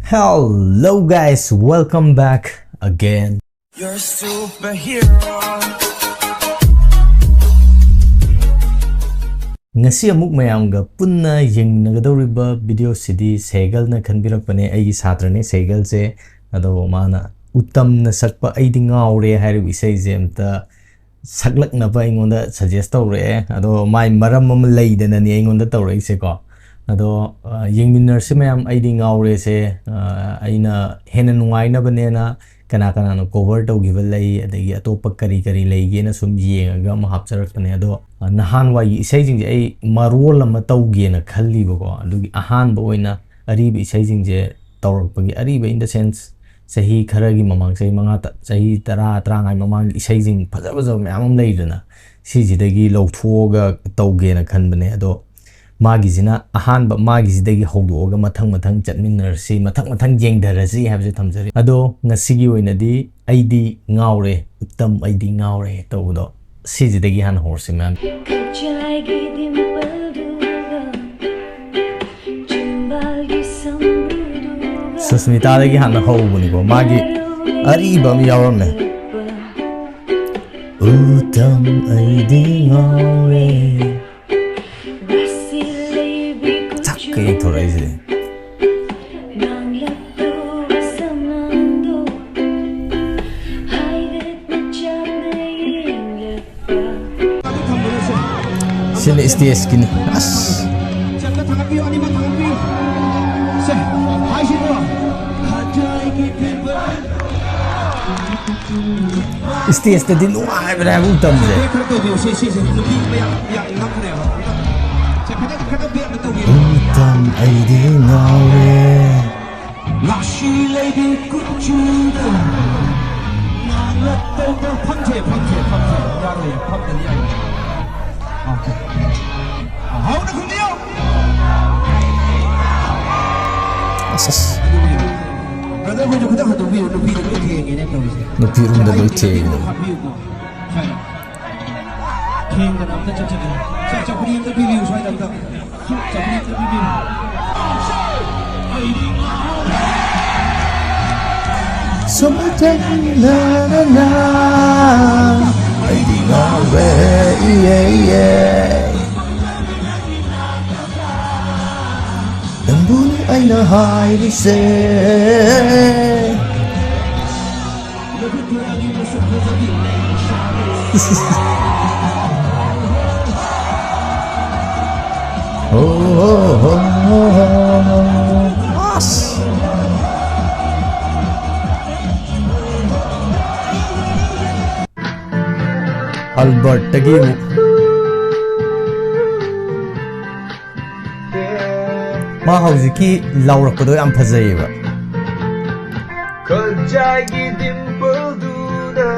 Hello guys, welcome back again. You're a superhero. Ngasi amuk mayamga punna yengnagadoriba video sidi segal na khanbirakpane aigi satrane segal se ado mana uttam na sakpa Eidi Ngaore hairu isai je amta saklaknaba ingonda suggest tawre ado mai maram am leidana ni ingonda tawre se ko ado yengminar se mayam Eidi Ngaore se aina hena nuaina banena kana kana no cover tawgiba lei adagi atopa kari kari leige na sum yenga ma hapcharakne ado nahan wai isai jing ai marol ama tawge na khalli bako adugi ahan ba oina aribi isai jing je tawrakpagi aribi in the sense sahi kharagi mamang sahi manga sahi tara ngai mamang isai jing phaja phaja myam leidana si jidagi lawthoga tawge na khanbane ado magi jina ahan ba magi jidagi hawdoga mathang chatminarsi mathang jengdarasi habje thamjari ado ngasigi oinadi Eidi Ngaore uttam Eidi Ngaore tawdo si jidagi han horsi man Susmita dagi han hawbuni ko magi ariba mi yawramne uttam Eidi Ngaore kaya thora ise sini STS kini as STS tadi nuai bera utam je uttam Eidi Ngaore Lashi lady kuchunda Nalatta Panthoiba Yaro Panthoiba Okay How na kundiyo asas Brother when you put the wheel to be the king in it no pirum da loite king da nam ta cha cha prim da review sai da cha prim da review Something na na na Eidi Ngaore Dambuni aina hairi se Albert tagi ma hawjiki lawrakpado yam phajaiba Kajagi dimbalduda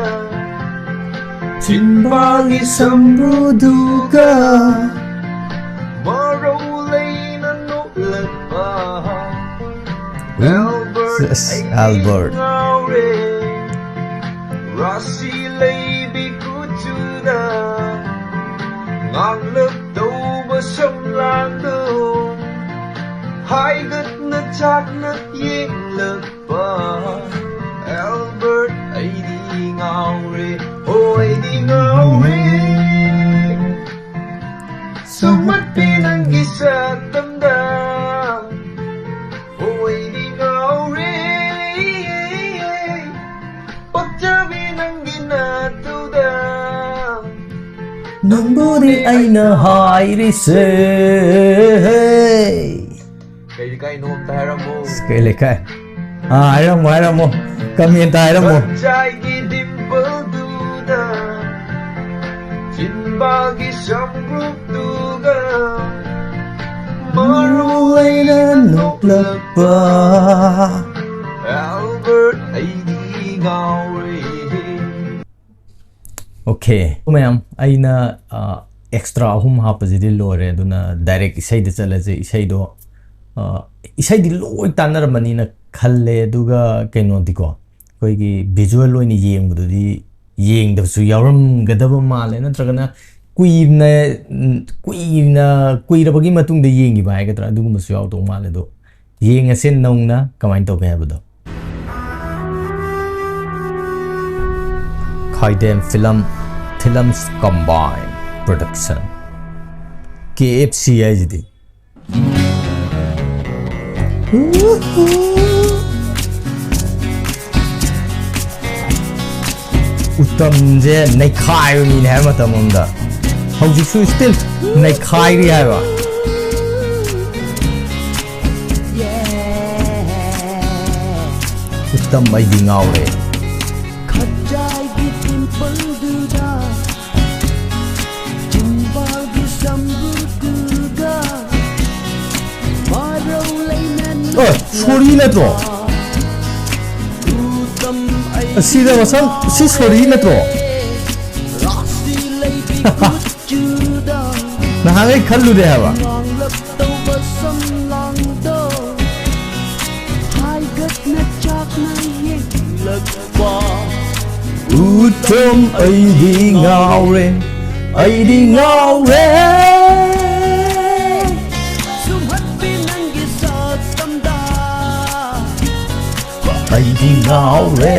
Chimbagi sambuduga Marolena no lepa Yes, Albert Ngaore Rasi lady kuchuda Nganglap tawba samlando Hai gat na chak na yeng lepa Albert Eidi Ngaore Oh Eidi Ngaore Sumat pinanggi sa damdam Oh Eidi Ngaore Pagtabi ng ginatudam Namburi aina hairi se Kaya ka inom tayo mo Kaya kai hayram mo kami tayo mo Kajagi dimbalduda Chinbagi samrupduga Marulay na nuklapa Albert Eidi Ngaore Okay mayam aina extra ahum hapajidi lore aduna direct isai da chalaje isai do isai di loi tanarmani na khalle aduga kaino diko koigi visual oini yengbudu yengdabsu yawram gadaba male natragana kuirabagi matungda yengi ba haigatra adugumasu yawdo male do ꯌꯦꯡꯉꯁꯦ ꯅꯧꯅ ꯀꯃꯥꯏꯅ ꯇꯧꯒꯦ ꯍꯥꯏꯕꯗꯣ Khaidem Films Combined Production KFC HD उत्तमजे नैखायो मीन है मतम उमदा हौजिसु स्टिल नैखायरी हायबा उत्तम Eidi Ngaore sorry natro sida wasam si sorry natro na hangai khallu de haba uttam Eidi Ngaore Eidi Ngaore Eidi Ngaore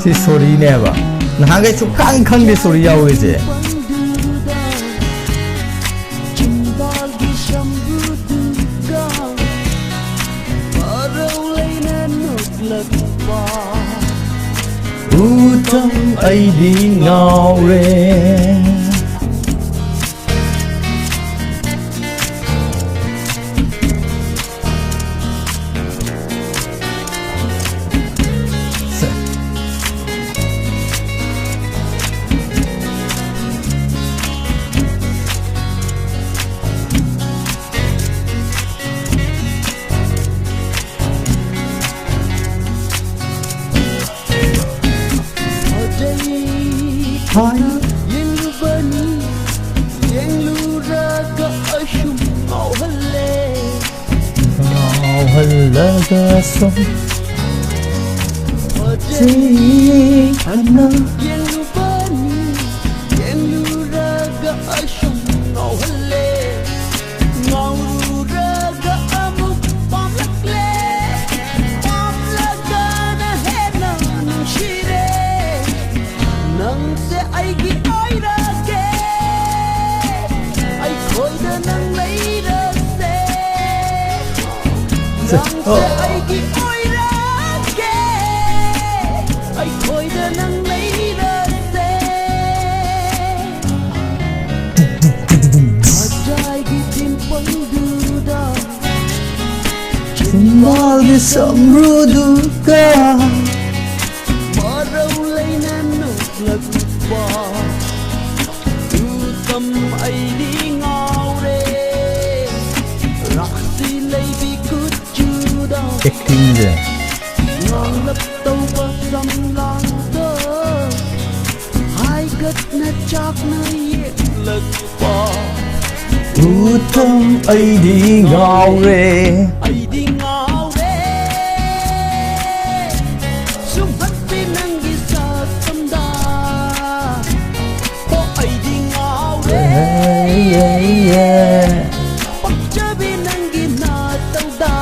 si sorry ne ba na ga chu khang de sorry yawe je uttam Eidi Ngaore halaga som ji ana Simbol di samruduka Marau lainan nuglagpa Uttam Eidi Ngaore Raksi laibi kuchuda Acting je Ngalap tauba samlangda Hai gat na chak na yek lagpa Uttam Eidi Ngaore Eidi Ngaore Sumhat pinanggi sa samda O Eidi Ngaore Pagjabi nanggi na tawda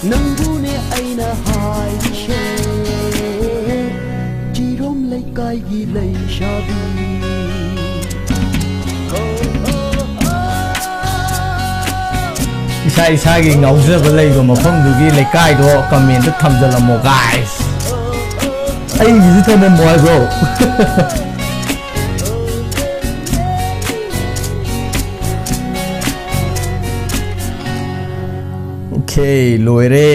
Nanggune ay nahay siya Jirom lay kay gilay shabi isa isagi ngauzaba leiba mafamdugi leikaido comment da thamjalamo guys ai gizu thame moi bro okay loire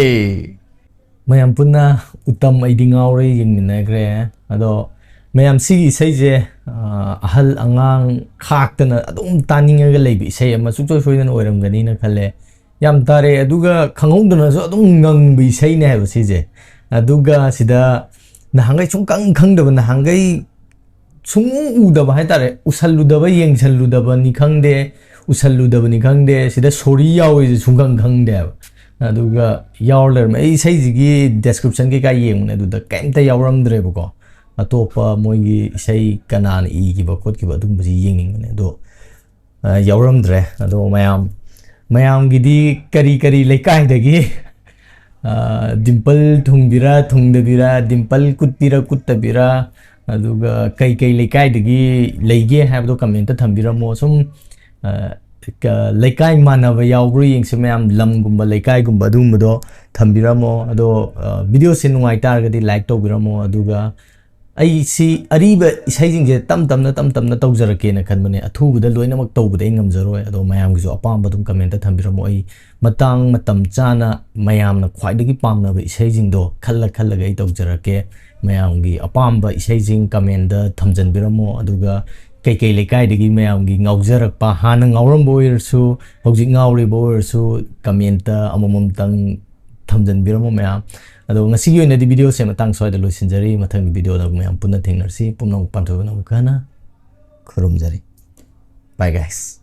mayam punna uttam Eidi Ngaore yengminagre ado mayam sigi seije ahal angang khaktana adum taningaga leibi sei ama sukchoi soidan oiramgani na khale yam tare aduga khangongduna so adum ngangbi sei ne haba sije aduga sida nahangai chungkang khangdaba nahangai sungu udaba hai tare usalludaba yengsaludaba ni khangde usalludaba ni khangde sida sori yawe chungkang khangde ꯑꯗꯨꯒ ꯌꯥꯎꯔ ꯂꯩꯔꯝꯃꯦ ꯑꯩ ꯏꯁꯩꯁꯤꯒꯤ description ꯀꯩꯀꯥ ꯌꯦꯡꯕꯅꯦ ꯑꯗꯨꯗ ꯀꯩꯝꯇ ꯌꯥꯎꯔꯝꯗ꯭ꯔꯦꯕꯀꯣ ꯑꯇꯣꯞꯄ ꯃꯣꯏꯒꯤ ꯏꯁꯩ ꯀꯅꯥꯅ ꯏꯈꯤꯕ ꯈꯣꯠꯈꯤꯕ ꯑꯗꯨꯒꯨꯝꯕꯁꯤ ꯌꯦꯡꯅꯤꯡꯕꯅꯦ ꯑꯗꯣ ꯌꯥꯎꯔꯝꯗ꯭ꯔꯦ ꯑꯗꯣ ꯃꯌꯥꯝꯒꯤꯗꯤ ꯀꯔꯤ ꯀꯔꯤ ꯂꯩꯀꯥꯏꯗꯒꯤ ꯗꯤꯝꯄꯜ ꯊꯨꯡꯕꯤꯔꯥ ꯊꯨꯡꯗꯕꯤꯔꯥ ꯗꯤꯝꯄꯜ ꯀꯨꯠꯄꯤꯔꯥ ꯀꯨꯠꯇꯕꯤꯔꯥ ꯑꯗꯨꯒ ꯀꯩ ꯂꯩꯀꯥꯏꯗꯒꯤ ꯂꯩꯒꯦ ꯍꯥꯏꯕꯗꯣ ꯀꯃꯦꯟꯇ ꯊꯝꯕꯤꯔꯝꯃꯣ ꯁꯨꯝ ꯂꯩꯀꯥꯏ ꯃꯥꯟꯅꯕ ꯌꯥꯎꯕ꯭ꯔꯥ ꯌꯦꯡꯁꯤ ꯃꯌꯥꯝ ꯂꯝꯒꯨꯝꯕ ꯂꯩꯀꯥꯏꯒꯨꯝꯕ ꯑꯗꯨꯒꯨꯝꯕꯗꯣ ꯊꯝꯕꯤꯔꯝꯃꯣ ꯑꯗꯣ ꯚꯤꯗꯤꯑꯣꯁꯦ ꯅꯨꯡꯉꯥꯏꯇꯥꯔꯒꯗꯤ ꯂꯥꯏꯛ ꯇꯧꯕꯤꯔꯝꯃꯣ ꯑꯗꯨꯒ ꯑꯩꯁꯤ ꯑꯔꯤꯕ ꯏꯁꯩꯁꯤꯡꯁꯦ ꯇꯝ ꯇꯝꯅ ꯇꯧꯖꯔꯛꯀꯦꯅ ꯈꯟꯕꯅꯦ ꯑꯊꯨꯕꯗ ꯂꯣꯏꯅꯃꯛ ꯇꯧꯕꯗ ꯑꯩ ꯉꯝꯖꯔꯣꯏ ꯑꯗꯣ ꯃꯌꯥꯝꯒꯤꯁꯨ ꯑꯄꯥꯝꯕ ꯑꯗꯨꯝ ꯀꯃꯦꯟꯇ ꯊꯝꯕꯤꯔꯝꯃꯣ ꯑꯩ ꯃꯇꯥꯡ ꯃꯇꯝ ꯆꯥꯅ ꯃꯌꯥꯝꯅ ꯈ꯭ꯋꯥꯏꯗꯒꯤ ꯄꯥꯝꯅꯕ ꯏꯁꯩꯁꯤꯡꯗꯣ ꯈꯜꯂꯒ ꯑꯩ ꯇꯧꯖꯔꯛꯀꯦ ꯃꯌꯥꯝꯒꯤ ꯑꯄꯥꯝꯕ ꯏꯁꯩꯁꯤꯡ ꯀꯃꯦꯟꯗ ꯊꯝꯖꯟꯕꯤꯔꯝꯃꯣ ꯑꯗꯨꯒ ꯀꯩ ꯂꯩꯀꯥꯏꯗꯒꯤ ꯃꯌꯥꯝꯒꯤ ꯉꯥꯎꯖꯔꯛꯄ ꯍꯥꯟꯅ ꯉꯥꯎꯔꯝꯕ ꯑꯣꯏꯔꯁꯨ ꯍꯧꯖꯤꯛ ꯉꯥꯎꯔꯤꯕ ꯑꯣꯏꯔꯁꯨ ꯀꯃꯦꯟꯇ ꯑꯃꯃꯝꯇꯪ ꯊꯝꯖꯟꯕꯤꯔꯝꯃꯣ ꯃꯌꯥꯝ ꯑꯗꯣ ꯉꯁꯤꯒꯤ ꯑꯣꯏꯅꯗꯤ ꯚꯤꯗꯤꯑꯣꯁꯦ ꯃꯇꯥꯡ ꯁ꯭ꯋꯥꯏꯗ ꯂꯣꯏꯁꯤꯟꯖꯔꯤ ꯃꯊꯪꯒꯤ ꯚꯤꯗꯤꯑꯣꯗ ꯃꯌꯥꯝ ꯄꯨꯟꯅ ꯊꯦꯡꯅꯔꯁꯤ ꯄꯨꯝꯅꯃꯛ ꯄꯥꯟꯊꯣꯏꯕꯅ ꯑꯃꯨꯛ ꯍꯟꯅ ꯈꯨꯔꯨꯝꯖꯔꯤ ꯕꯥꯏ ꯒꯥꯏꯁ